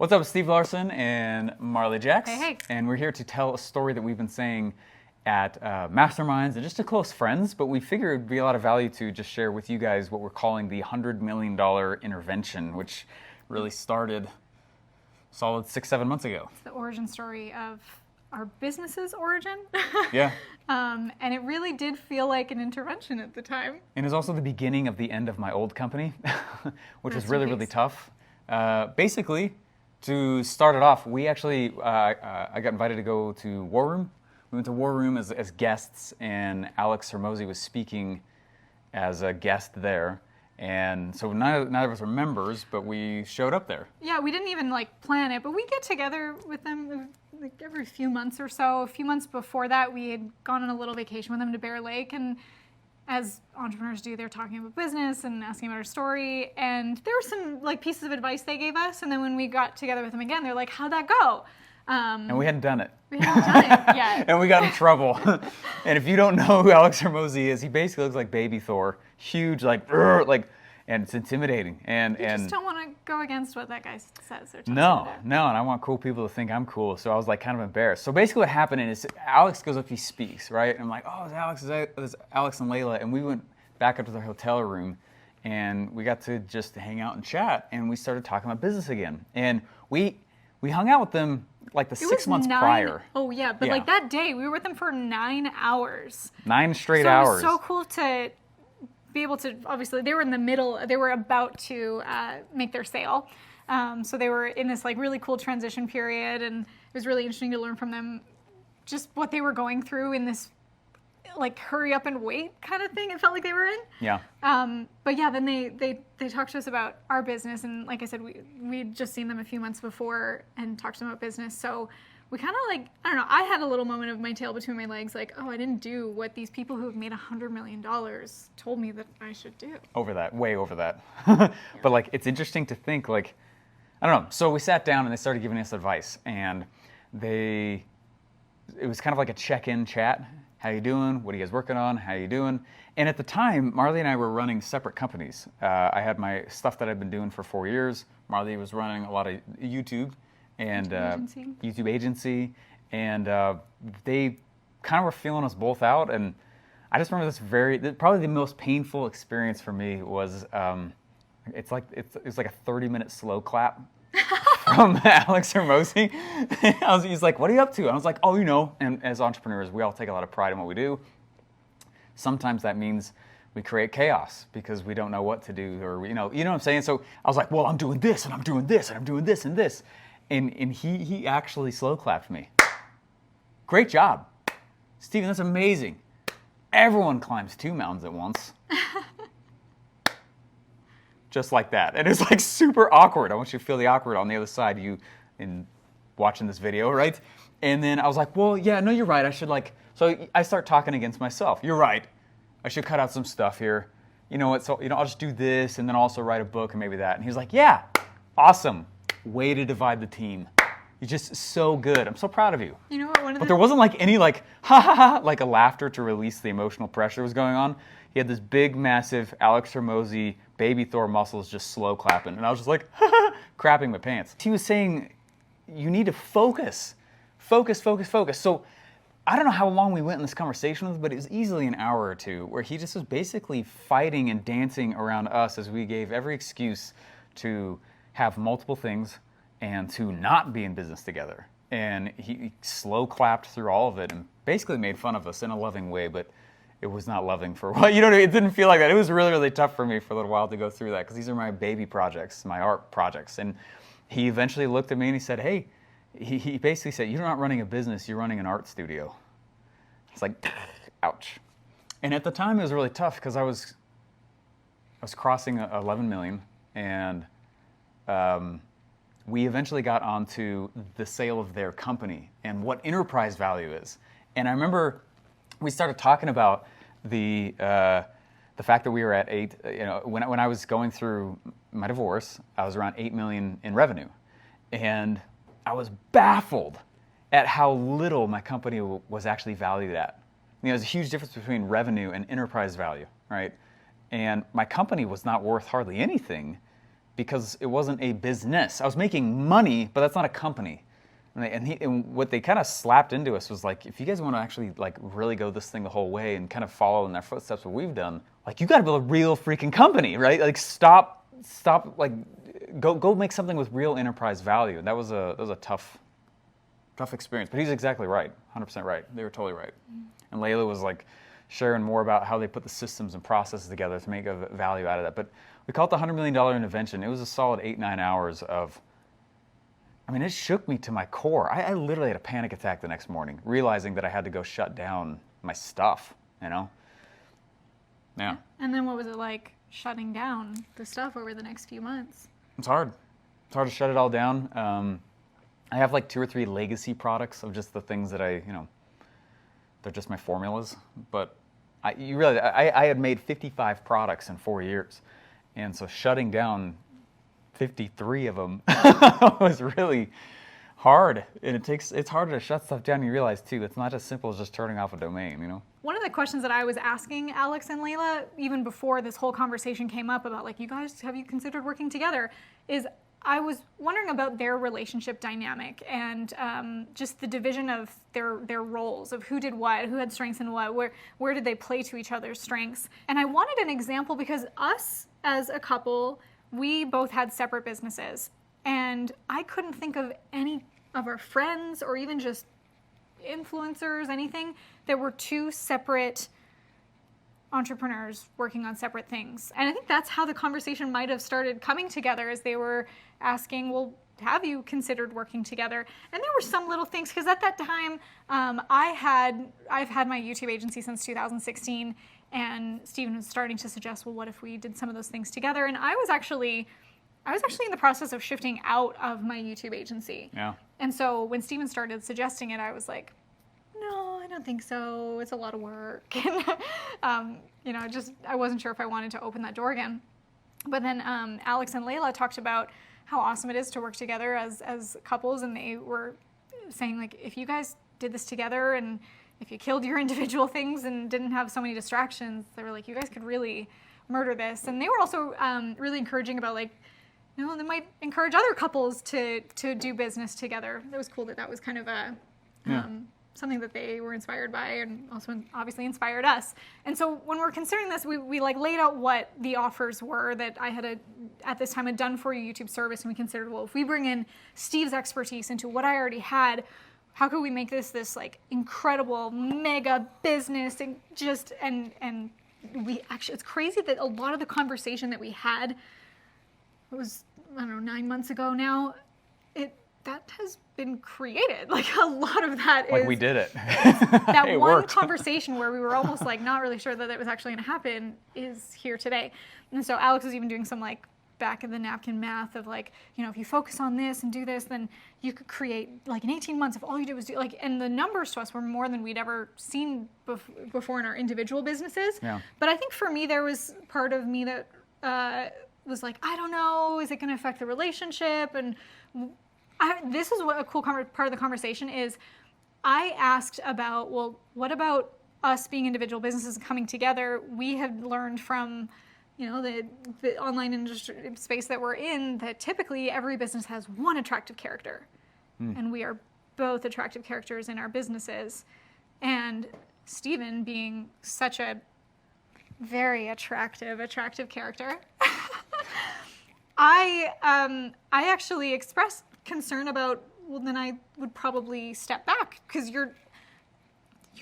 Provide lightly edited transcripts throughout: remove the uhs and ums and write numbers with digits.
What's up, Steve Larson and Marley Jaxx? Hey, hey. And we're here to tell a story that we've been saying at masterminds and just to close friends, but we figured it would be a lot of value to just share with you guys what we're calling the $100 million intervention, which really started solid 6-7 months ago. It's the origin story of our business's origin. Yeah. And it really did feel like an intervention at the time. And it's also the beginning of the end of my old company, which was Rest in really, peace. really tough. Basically, to start it off, we actually, I got invited to go to War Room. We went to War Room as guests, and Alex Hormozi was speaking as a guest there. And so neither of us were members, but we showed up there. Yeah, we didn't even plan it, but we get together with them every few months or so. A few months before that, we had gone on a little vacation with them to Bear Lake, and as entrepreneurs do, they're talking about business and asking about our story. And there were some pieces of advice they gave us, and then when we got together with them again, they're like, "How'd that go?" And we hadn't done it. We haven't done it yet. And we got in trouble. And if you don't know who Alex Hormozi is, he basically looks like baby Thor. Huge, and it's intimidating. And You just don't want to go against what that guy says. Or tells you No, to do. and I want cool people to think I'm cool, so I was kind of embarrassed. So basically what happened is Alex goes up, he speaks, right? And I'm like, oh, it's Alex and Leila, and we went back up to their hotel room, and we got to just hang out and chat, and we started talking about business again. And we hung out with them It 6 was months 9 prior. Oh yeah, but Yeah. that day we were with them for 9 hours. 9 straight So hours. it was so cool to be able to, obviously they were in the middle, they were about to make their sale. So they were in this really cool transition period, and it was really interesting to learn from them just what they were going through in this hurry up and wait kind of thing it felt like they were in. Yeah. But yeah, then they talked to us about our business, and like I said, we'd just seen them a few months before and talked to them about business. So we kind of I don't know, I had a little moment of my tail between my legs, oh, I didn't do what these people who have made $100 million told me that I should do. Way over that. But it's interesting to think I don't know. So we sat down and they started giving us advice, and it was kind of like a check-in chat. How you doing? What are you guys working on? How you doing? And at the time, Marley and I were running separate companies. I had my stuff that I'd been doing for 4 years. Marley was running a lot of YouTube and YouTube agency, and they kind of were feeling us both out. And I just remember probably the most painful experience for me was it's like a 30-minute slow clap from Alex Hormozi. He's like, "What are you up to?" And I was like, "Oh, and as entrepreneurs, we all take a lot of pride in what we do. Sometimes that means we create chaos because we don't know what to do, or you know what I'm saying." So I was like, "Well, I'm doing this, and I'm doing this, and I'm doing this, and this." And he actually slow clapped me. "Great job, Steven, that's amazing. Everyone climbs 2 mountains at once." Just like that. And it's super awkward. I want you to feel the awkward on the other side, you in watching this video, right? And then I was like, well, yeah, no, you're right. I should so I start talking against myself. You're right. I should cut out some stuff here. You know what? So, I'll just do this and then also write a book and maybe that. And he was like, yeah, awesome. Way to divide the team. You're just so good. I'm so proud of you. You know what? But there wasn't any ha ha ha, a laughter to release the emotional pressure that was going on. He had this big, massive Alex Hormozi baby Thor muscles just slow clapping. And I was just crapping my pants. He was saying, you need to focus. Focus, focus, focus. So I don't know how long we went in this conversation with, but it was easily an hour or two where he just was basically fighting and dancing around us as we gave every excuse to have multiple things and to not be in business together. And he slow clapped through all of it and basically made fun of us in a loving way, but it was not loving for a while. It didn't feel like that. It was really, really tough for me for a little while to go through that because these are my baby projects, my art projects. And he eventually looked at me and he said, hey, he basically said, you're not running a business, you're running an art studio. It's like, ouch. And at the time it was really tough because I was crossing 11 million, and we eventually got onto the sale of their company and what enterprise value is. And I remember we started talking about the fact that we were at 8. When I was going through my divorce, I was around 8 million in revenue, and I was baffled at how little my company was actually valued at. There's a huge difference between revenue and enterprise value, right? And my company was not worth hardly anything because it wasn't a business. I was making money, but that's not a company. And what they kind of slapped into us was like, if you guys want to actually like really go this thing the whole way and kind of follow in their footsteps what we've done, like you got to build a real freaking company, right? Like stop, like go make something with real enterprise value. And that was a tough experience. But he's exactly right, 100% right. They were totally right. And Leila was like sharing more about how they put the systems and processes together to make a value out of that. But we call it the $100 million intervention. It was a solid 8-9 hours of. I mean, it shook me to my core. I literally had a panic attack the next morning, realizing that I had to go shut down my stuff, you know? Yeah. And then what was it like shutting down the stuff over the next few months? It's hard. It's hard to shut it all down. I have like 2 or 3 legacy products of just the things that they're just my formulas. But you realize I had made 55 products in 4 years. And so shutting down 53 of them was really hard, and it's harder to shut stuff down. You realize too, it's not as simple as just turning off a domain, you know. One of the questions that I was asking Alex and Leila, even before this whole conversation came up about like, you guys, have you considered working together, is I was wondering about their relationship dynamic and just the division of their roles, of who did what, who had strengths and what, where did they play to each other's strengths. And I wanted an example because us as a couple, we both had separate businesses, and I couldn't think of any of our friends or even just influencers, anything, that were 2 separate entrepreneurs working on separate things. And I think that's how the conversation might have started coming together, as they were asking, well, have you considered working together? And there were some little things, because at that time, I've had my YouTube agency since 2016, and Steven was starting to suggest, well, what if we did some of those things together? And I was actually in the process of shifting out of my YouTube agency. Yeah. And so when Steven started suggesting it, I was like, no, I don't think so. It's a lot of work. And, I wasn't sure if I wanted to open that door again. But then Alex and Leila talked about how awesome it is to work together as couples. And they were saying, like, if you guys did this together and if you killed your individual things and didn't have so many distractions, they were like, you guys could really murder this. And they were also really encouraging about, like, they might encourage other couples to do business together. It was cool that was kind of something that they were inspired by, and also obviously inspired us. And so when we're considering this, we like laid out what the offers were that I had at this time a done for you YouTube service, and we considered, well, if we bring in Steve's expertise into what I already had, how could we make this like incredible mega business? And we actually, it's crazy that a lot of the conversation that we had, it was, I don't know, 9 months ago now, that has been created. Like a lot of that like is we did it. that it one worked. conversation where we were almost like not really sure that it was actually going to happen is here today. And so Alex was even doing some like back of the napkin math of like, if you focus on this and do this, then you could create like in 18 months if all you did was do like, and the numbers to us were more than we'd ever seen before in our individual businesses. Yeah. But I think for me, there was part of me that was like, I don't know, is it going to affect the relationship? And this is what a cool part of the conversation is. I asked about, well, what about us being individual businesses and coming together? We have learned from, the online industry space that we're in, that typically every business has one attractive character. And we are both attractive characters in our businesses. And Steven being such a very attractive character, I actually expressed concern about, well, then I would probably step back, because you're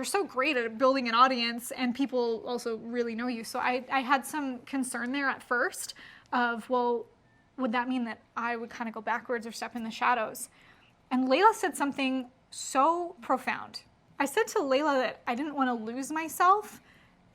so great at building an audience and people also really know you. So I had some concern there at first of, well, would that mean that I would kind of go backwards or step in the shadows? And Leila said something so profound. I said to Leila that I didn't want to lose myself.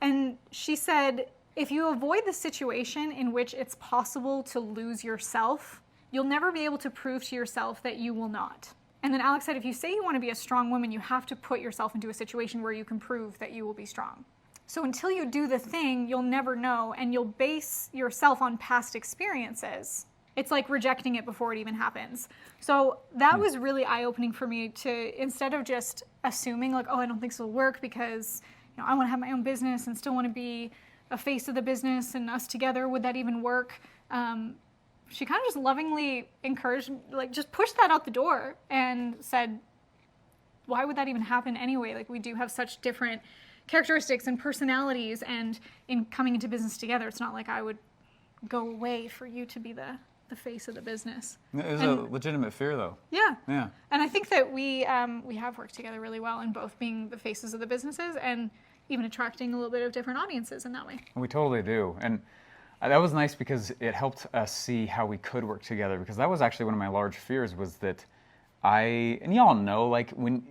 And she said, if you avoid the situation in which it's possible to lose yourself, you'll never be able to prove to yourself that you will not. And then Alex said, if you say you want to be a strong woman, you have to put yourself into a situation where you can prove that you will be strong. So until you do the thing, you'll never know, and you'll base yourself on past experiences. It's like rejecting it before it even happens. So that was really eye-opening for me, to instead of just assuming like, oh, I don't think this will work because I want to have my own business and still want to be a face of the business and us together, would that even work? she kind of just lovingly encouraged, like just pushed that out the door and said, why would that even happen anyway? Like we do have such different characteristics and personalities, and in coming into business together, it's not like I would go away for you to be the face of the business. It was a legitimate fear, though. Yeah. Yeah. And I think that we have worked together really well in both being the faces of the businesses and even attracting a little bit of different audiences in that way. We totally do. And that was nice because it helped us see how we could work together, because that was actually one of my large fears, was that and y'all know, like when,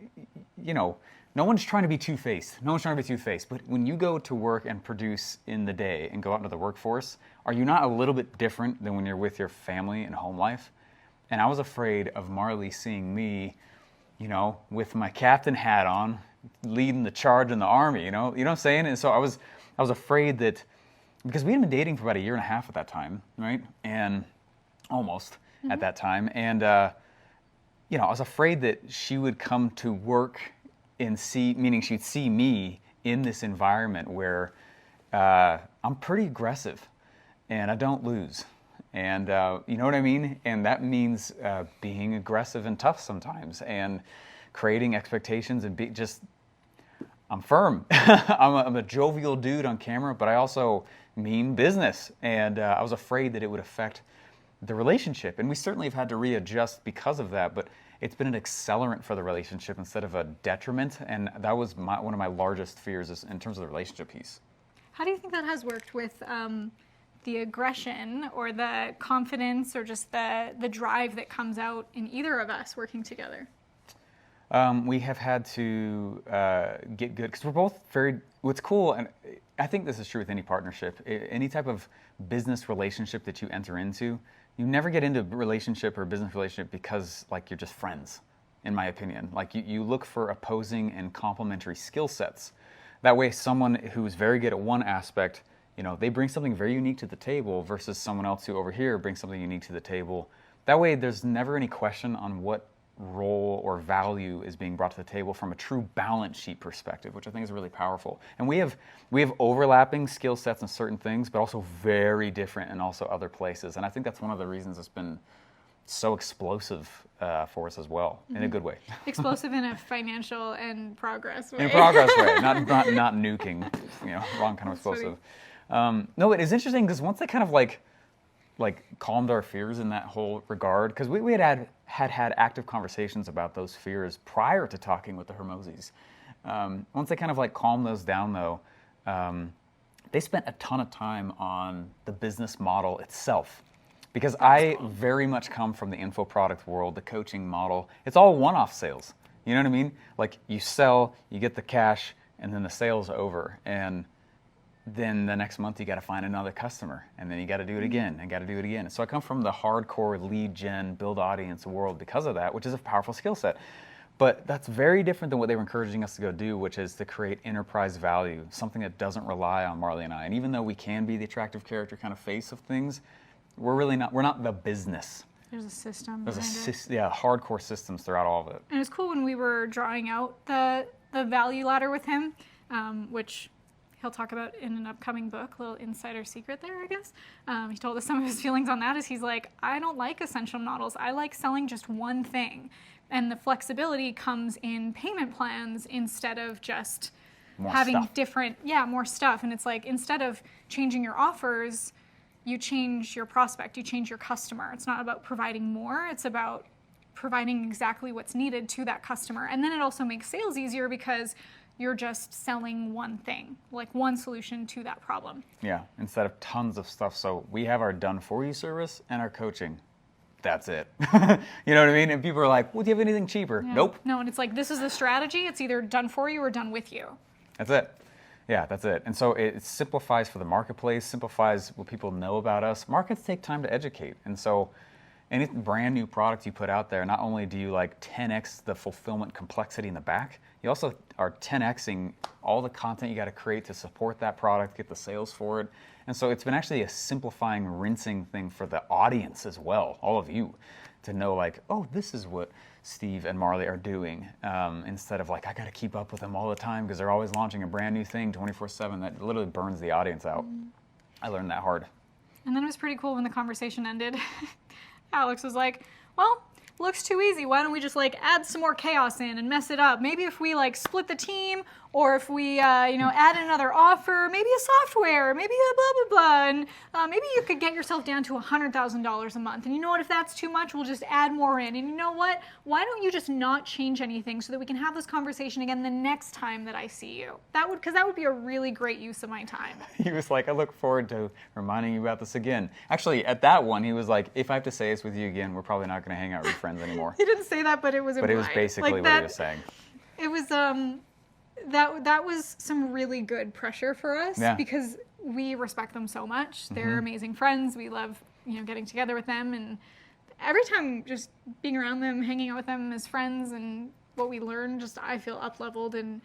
no one's trying to be two-faced. No one's trying to be two-faced. But when you go to work and produce in the day and go out into the workforce, are you not a little bit different than when you're with your family and home life? And I was afraid of Marley seeing me, with my captain hat on, leading the charge in the army, you know what I'm saying? And so I was afraid that, because we had been dating for about 1.5 years at that time, right? And almost at that time. And, I was afraid that she would come to work and meaning she'd see me in this environment where I'm pretty aggressive and I don't lose. And you know what I mean? And that means being aggressive and tough sometimes, and creating expectations, and I'm firm. I'm a jovial dude on camera, but I also mean business. And I was afraid that it would affect the relationship. And we certainly have had to readjust because of that, but it's been an accelerant for the relationship instead of a detriment. And that was one of my largest fears is in terms of the relationship piece. How do you think that has worked with the aggression or the confidence or just the drive that comes out in either of us working together? We have had to get good, because we're both what's cool, and I think this is true with any partnership, any type of business relationship that you enter into, you never get into a relationship or a business relationship because like you're just friends, in my opinion. Like you look for opposing and complementary skill sets. That way someone who's very good at one aspect, they bring something very unique to the table versus someone else who over here brings something unique to the table. That way there's never any question on what role or value is being brought to the table from a true balance sheet perspective, which I think is really powerful. And we have overlapping skill sets in certain things, but also very different in also other places. And I think that's one of the reasons it's been so explosive for us as well, in a good way. Explosive in a financial and progress way. In a progress way, not nuking, wrong kind of explosive. No, it is interesting because once they kind of like calmed our fears in that whole regard, because we had active conversations about those fears prior to talking with the Hormozis. Once they kind of like calmed those down though, they spent a ton of time on the business model itself. Because I very much come from the info product world, the coaching model. It's all one-off sales. You know what I mean? Like you sell, you get the cash, and then the sale's over. And then the next month you got to find another customer, and then you got to do it again and got to do it again. So I come from the hardcore lead gen, build audience world because of that, which is a powerful skill set. But that's very different than what they were encouraging us to go do, which is to create enterprise value, something that doesn't rely on Marley and I. And even though we can be the attractive character kind of face of things, we're not the business. There's a system. There's hardcore systems throughout all of it. And it's cool when we were drawing out the value ladder with him, which he'll talk about in an upcoming book, little insider secret there, I guess. He told us some of his feelings on that. Is he's like, I don't like essential models. I like selling just one thing. And the flexibility comes in payment plans instead of just having more stuff. And it's like, instead of changing your offers, you change your prospect, you change your customer. It's not about providing more, it's about providing exactly what's needed to that customer. And then it also makes sales easier because you're just selling one thing, like one solution to that problem. Yeah, instead of tons of stuff. So we have our done for you service and our coaching. That's it. You know what I mean? And people are like, well, do you have anything cheaper? Yeah. Nope. No, and it's like, this is the strategy. It's either done for you or done with you. That's it. Yeah, that's it. And so it simplifies for the marketplace, simplifies what people know about us. Markets take time to educate. And so any brand new product you put out there, not only do you like 10x the fulfillment complexity in the back, you also are 10xing all the content you got to create to support that product, get the sales for it. And so it's been actually a simplifying, rinsing thing for the audience as well, all of you, to know like, oh, this is what Steve and Marley are doing, instead of like, I got to keep up with them all the time because they're always launching a brand new thing 24/7. That literally burns the audience out. I learned that hard. And then it was pretty cool when the conversation ended. Alex was like, well, looks too easy. Why don't we just like add some more chaos in and mess it up? Maybe if we like split the team, or if we, add another offer, maybe a software, maybe a blah, blah, blah. And maybe you could get yourself down to $100,000 a month. And you know what, if that's too much, we'll just add more in. And you know what? Why don't you just not change anything so that we can have this conversation again the next time that I see you? Because that would be a really great use of my time. He was like, I look forward to reminding you about this again. Actually, at that one, he was like, if I have to say this with you again, we're probably not going to hang out with friends anymore. He didn't say that, but it was implied. But it was basically what he was saying. It was, that was some really good pressure for us because we respect them so much. They're amazing friends. We love, getting together with them, and every time just being around them, hanging out with them as friends, and what we learn, just I feel up-leveled, and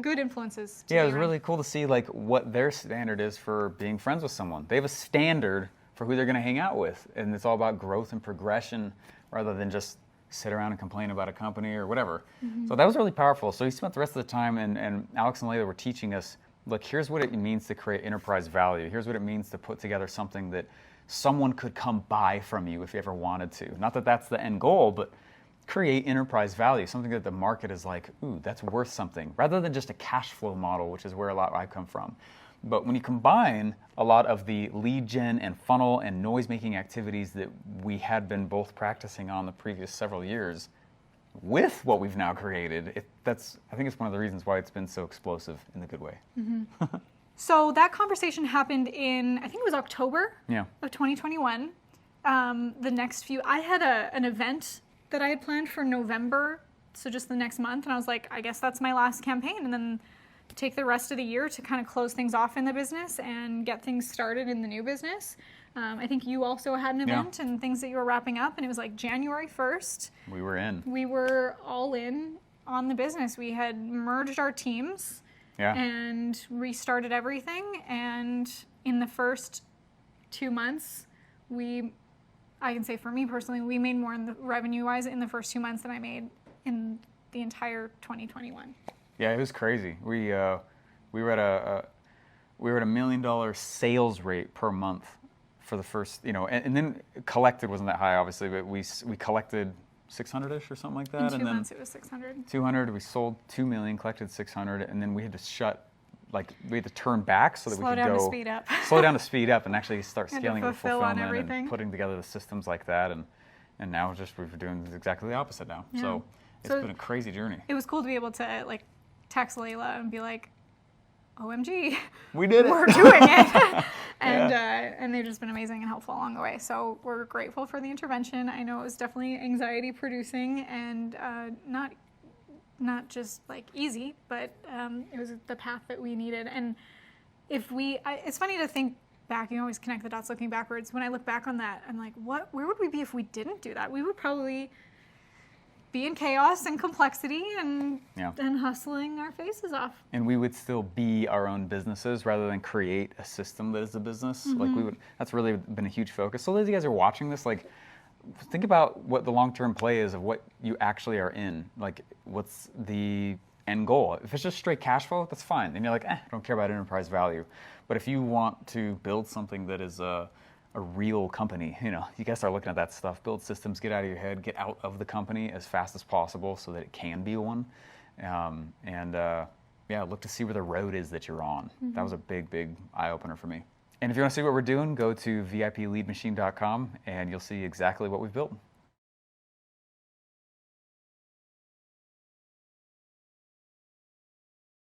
good influences. Yeah, it was really cool to see like what their standard is for being friends with someone. They have a standard for who they're going to hang out with, and it's all about growth and progression rather than just sit around and complain about a company or whatever. So that was really powerful. So he spent the rest of the time, and Alex and Leila were teaching us, look, here's what it means to create enterprise value. Here's what it means to put together something that someone could come buy from you if you ever wanted to. Not that that's the end goal, but create enterprise value, something that the market is like, ooh, that's worth something, rather than just a cash flow model, which is where a lot I come from. But when you combine a lot of the lead gen and funnel and noise-making activities that we had been both practicing on the previous several years with what we've now created, I think it's one of the reasons why it's been so explosive in the good way. So that conversation happened in, I think it was October of 2021. The next few, I had an event that I had planned for November, so just the next month, and I was like, I guess that's my last campaign, and then take the rest of the year to kind of close things off in the business and get things started in the new business. I think you also had an event and things that you were wrapping up, and it was like January 1st. We were in. We were all in on the business. We had merged our teams and restarted everything, and in the first 2 months, I can say for me personally, we made more in the revenue-wise in the first 2 months than I made in the entire 2021. Yeah, it was crazy. We were at a $1 million sales rate per month for the first, and then collected wasn't that high, obviously, but we collected 600-ish or something like that. In 2 months, it was 600. 200. We sold 2 million, collected 600, and then we had to we had to turn back so that we could slow down to speed up. Slow down to speed up and actually start scaling the fulfill fulfillment and putting together the systems like that, and now we're doing exactly the opposite now. Yeah. So it's been a crazy journey. It was cool to be able to like text Leila and be like, OMG, we did it. We're doing it. And they've just been amazing and helpful along the way. So we're grateful for the intervention. I know it was definitely anxiety producing and not just like easy, but it was the path that we needed. And it's funny to think back, you always connect the dots looking backwards. When I look back on that, I'm like, where would we be if we didn't do that? We would probably be in chaos and complexity and hustling our faces off. And we would still be our own businesses rather than create a system that is a business. That's really been a huge focus. So as you guys are watching this, like, think about what the long-term play is of what you actually are in. Like, what's the end goal? If it's just straight cash flow, that's fine. Then you're like, I don't care about enterprise value. But if you want to build something that is a real company, you guys start looking at that stuff, build systems, get out of your head, get out of the company as fast as possible so that it can be one. Look to see where the road is that you're on. That was a big, big eye-opener for me. And if you want to see what we're doing, go to VIPleadmachine.com and you'll see exactly what we've built.